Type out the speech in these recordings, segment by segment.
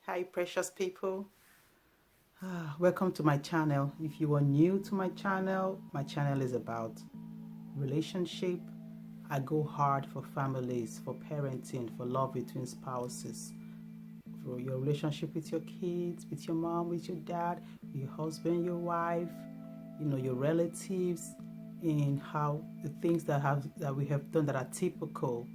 Hi, precious people. Welcome to my channel. If you are new to my channel is about relationship. I go hard for families, for parenting, for love between spouses, for your relationship with your kids, with your mom, with your dad, with your husband, your wife, your relatives, in how the things that we have done that are typical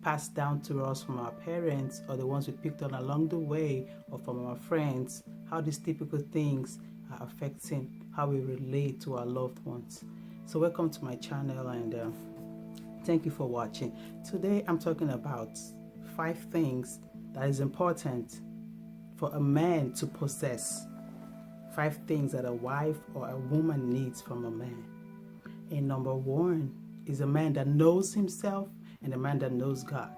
passed down to us from our parents or the ones we picked on along the way or from our friends, how these typical things are affecting how we relate to our loved ones. So welcome to my channel and thank you for watching. Today I'm talking about 5 things that is important for a man to possess. 5 things that a wife or a woman needs from a man. And number 1 is a man that knows himself and a man that knows God.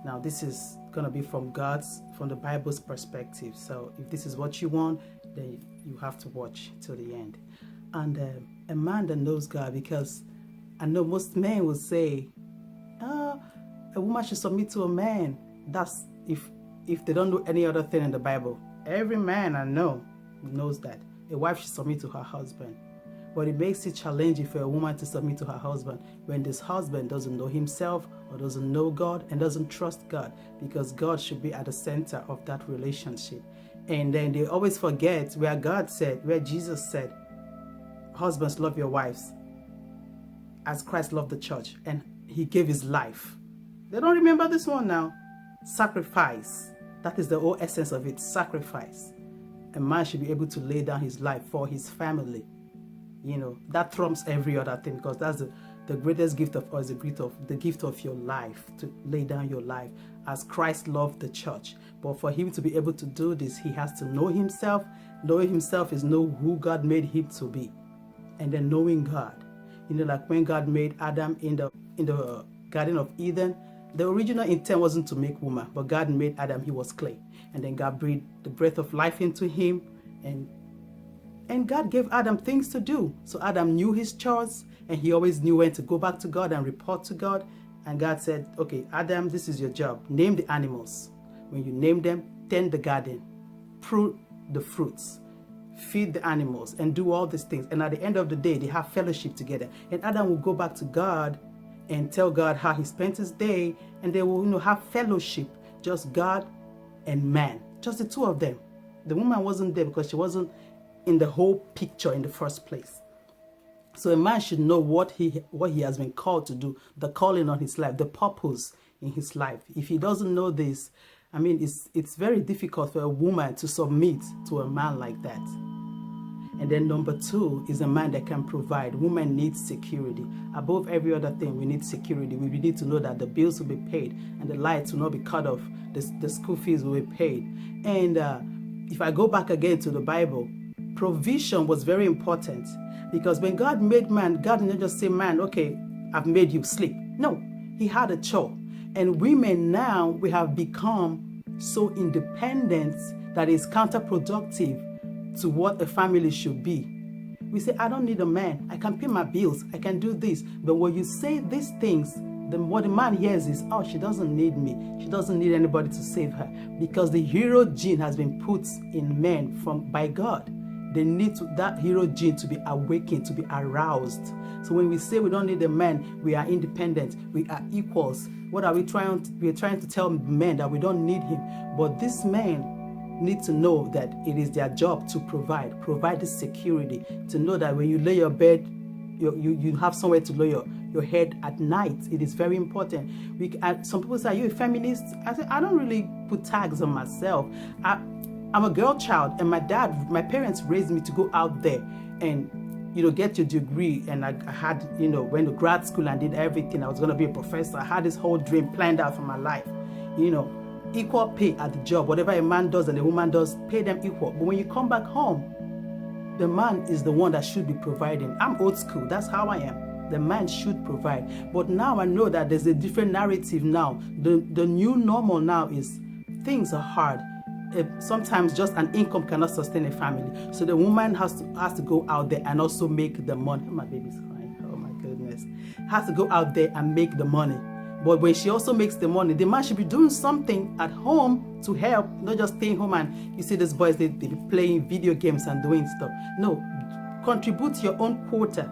Now this is going to be from the Bible's perspective. So if this is what you want, then you have to watch till the end. And a man that knows God, because I know most men will say, a woman should submit to a man. That's if they don't know any other thing in the Bible. Every man I know knows that a wife should submit to her husband. But it makes it challenging for a woman to submit to her husband when this husband doesn't know himself or doesn't know God and doesn't trust God, because God should be at the center of that relationship. And then they always forget where Jesus said, husbands, love your wives as Christ loved the church and he gave his life. They don't remember this one now. Sacrifice. That is the whole essence of it, sacrifice. A man should be able to lay down his life for his family. That trumps every other thing, because that's the greatest gift of us, the gift of your life, to lay down your life as Christ loved the church. But for him to be able to do this, he has to know himself. Knowing himself is know who God made him to be, and then knowing God. Like when God made Adam in the Garden of Eden, the original intent wasn't to make woman, but God made Adam, he was clay, and then God breathed the breath of life into him, and God gave Adam things to do. So Adam knew his chores, and he always knew when to go back to God and report to God. And God said, okay, Adam, this is your job. Name the animals. When you name them, tend the garden, prune the fruits, feed the animals, and do all these things. And at the end of the day, they have fellowship together. And Adam will go back to God and tell God how he spent his day, and they will have fellowship, just God and man, just the two of them. The woman wasn't there because she wasn't in the whole picture in the first place. So a man should know what he has been called to do, the calling on his life, the purpose in his life. If he doesn't know this, it's very difficult for a woman to submit to a man like that. And then number 2 is a man that can provide. Woman needs security. Above every other thing, we need security. We need to know that the bills will be paid and the lights will not be cut off. The school fees will be paid. And if I go back again to the Bible, provision was very important, because when God made man, God didn't just say, man, okay, I've made you sleep. No, he had a chore. And women now, we have become so independent that it's counterproductive to what a family should be. We say, I don't need a man. I can pay my bills. I can do this. But when you say these things, then what the man hears is, oh, she doesn't need me. She doesn't need anybody to save her, because the hero gene has been put in men by God. They need that hero gene to be awakened, to be aroused. So when we say we don't need a man, we are independent, we are equals. What are we trying to? We are trying to tell men that we don't need him. But these men need to know that it is their job to provide the security, to know that when you lay your bed, you have somewhere to lay your head at night. It is very important. Some people say, are you a feminist? I say, I don't really put tags on myself. I'm a girl child, and my parents raised me to go out there and, get your degree. And I had, went to grad school and did everything. I was going to be a professor. I had this whole dream planned out for my life. Equal pay at the job. Whatever a man does and a woman does, pay them equal. But when you come back home, the man is the one that should be providing. I'm old school. That's how I am. The man should provide. But now I know that there's a different narrative now. The new normal now is things are hard. Sometimes just an income cannot sustain a family. So the woman has to go out there and also make the money. Oh, my baby's crying. Oh my goodness. Has to go out there and make the money. But when she also makes the money, the man should be doing something at home to help, not just staying home and you see these boys, they be playing video games and doing stuff. No, contribute your own quota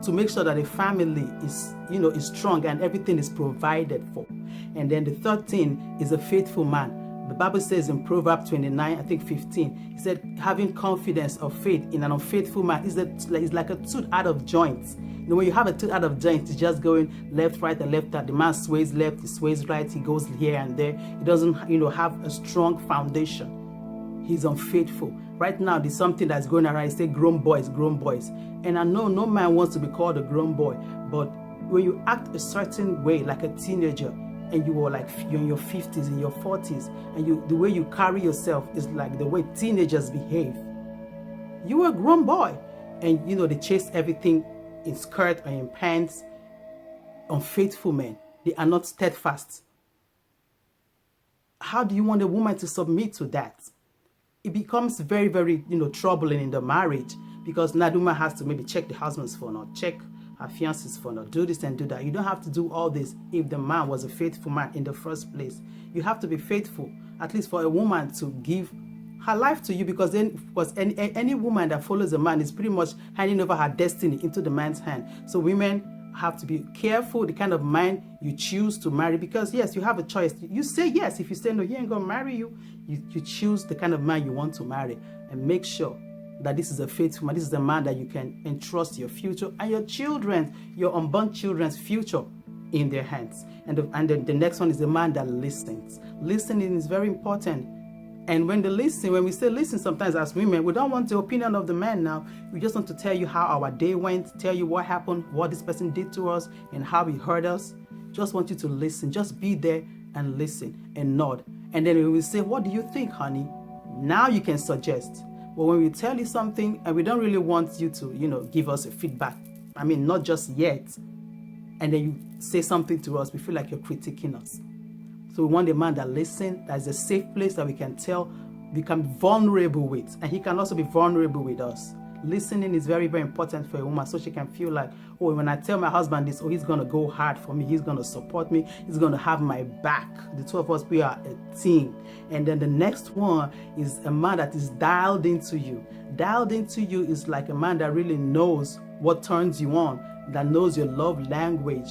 to make sure that the family is, is strong and everything is provided for. And then the third thing is a faithful man. The Bible says in Proverbs 29, I think 15, it said, having confidence of faith in an unfaithful man is like a tooth out of joints. When you have a tooth out of joints, it's just going left, right, and left. The man sways left, he sways right, he goes here and there. He doesn't, have a strong foundation. He's unfaithful. Right now, there's something that's going around. It says grown boys, grown boys. And I know no man wants to be called a grown boy, but when you act a certain way, like a teenager, and you are like you're in your 50s, in your 40s, and the way you carry yourself is like the way teenagers behave. You are a grown boy, and they chase everything in skirt or in pants. Unfaithful men, they are not steadfast. How do you want a woman to submit to that? It becomes very, very, troubling in the marriage, because now the woman has to maybe check the husband's phone or check her fiance's phone or do this and do that. You don't have to do all this if the man was a faithful man in the first place. You have to be faithful, at least for a woman to give her life to you, because any woman that follows a man is pretty much handing over her destiny into the man's hand. So women have to be careful the kind of man you choose to marry, because yes, you have a choice. You say yes. If you say no, he ain't gonna marry you. You choose the kind of man you want to marry, and make sure that this is a faithful man. This is a man that you can entrust your future and your children, your unborn children's future, in their hands. And then the next one is the man that listens. Listening is very important. And when we say listen, sometimes as women, we don't want the opinion of the man now. We just want to tell you how our day went, tell you what happened, what this person did to us, and how he hurt us. Just want you to listen. Just be there and listen and nod. And then when we say, what do you think, honey? Now you can suggest. But when we tell you something and we don't really want you to, give us a feedback, not just yet, and then you say something to us, we feel like you're critiquing us. So we want a man that listens, that's a safe place that we can become vulnerable with. And he can also be vulnerable with us. Listening is very, very important for a woman, so she can feel like, oh, when I tell my husband this, oh, he's going to go hard for me. He's going to support me. He's going to have my back. The two of us, we are a team. And then the next one is a man that is dialed into you. Dialed into you is like a man that really knows what turns you on, that knows your love language.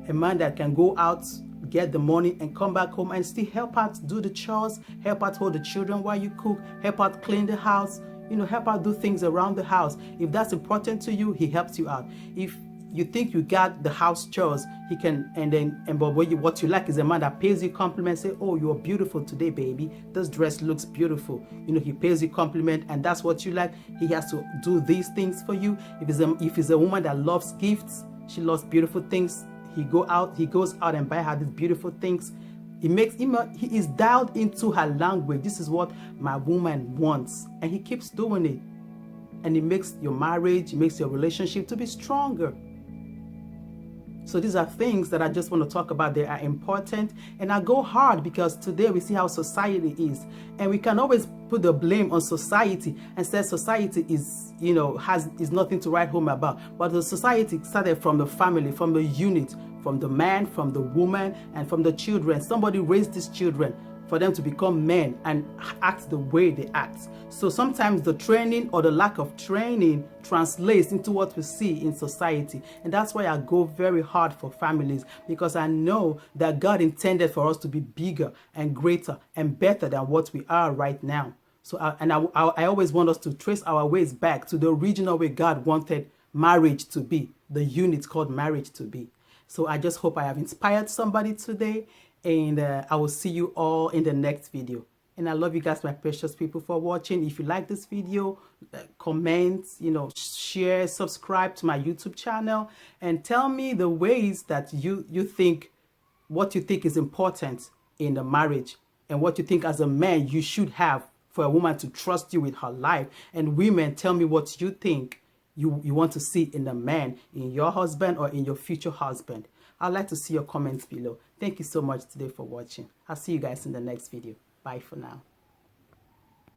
A man that can go out, get the money, and come back home and still help out do the chores, help out hold the children while you cook, help out clean the house, help out do things around the house. If that's important to you, he helps you out. If you think you got the house chores, he can, but what you like is a man that pays you compliments, say, oh, you're beautiful today, baby. This dress looks beautiful. He pays you compliment, and that's what you like. He has to do these things for you. If it's a woman that loves gifts, she loves beautiful things, he goes out and buy her these beautiful things. He is dialed into her language. This is what my woman wants. And he keeps doing it. And it makes your marriage, it makes your relationship to be stronger. So these are things that I just want to talk about. They are important. And I go hard because today we see how society is. And we can always put the blame on society and say society is nothing to write home about. But the society started from the family, from the unit, from the man, from the woman, and from the children. Somebody raised these children for them to become men and act the way they act. So sometimes the training or the lack of training translates into what we see in society. And that's why I go very hard for families, because I know that God intended for us to be bigger and greater and better than what we are right now. So I always want us to trace our ways back to the original way God wanted marriage to be, the unit called marriage to be. So I just hope I have inspired somebody today, and I will see you all in the next video. And I love you guys, my precious people, for watching. If you like this video, comment, share, subscribe to my YouTube channel, and tell me the ways that you think, what you think is important in the marriage, and what you think as a man you should have for a woman to trust you with her life. And women, tell me what you think you want to see in a man, in your husband or in your future husband. I'd like to see your comments below. Thank you so much today for watching. I'll see you guys in the next video. Bye for now.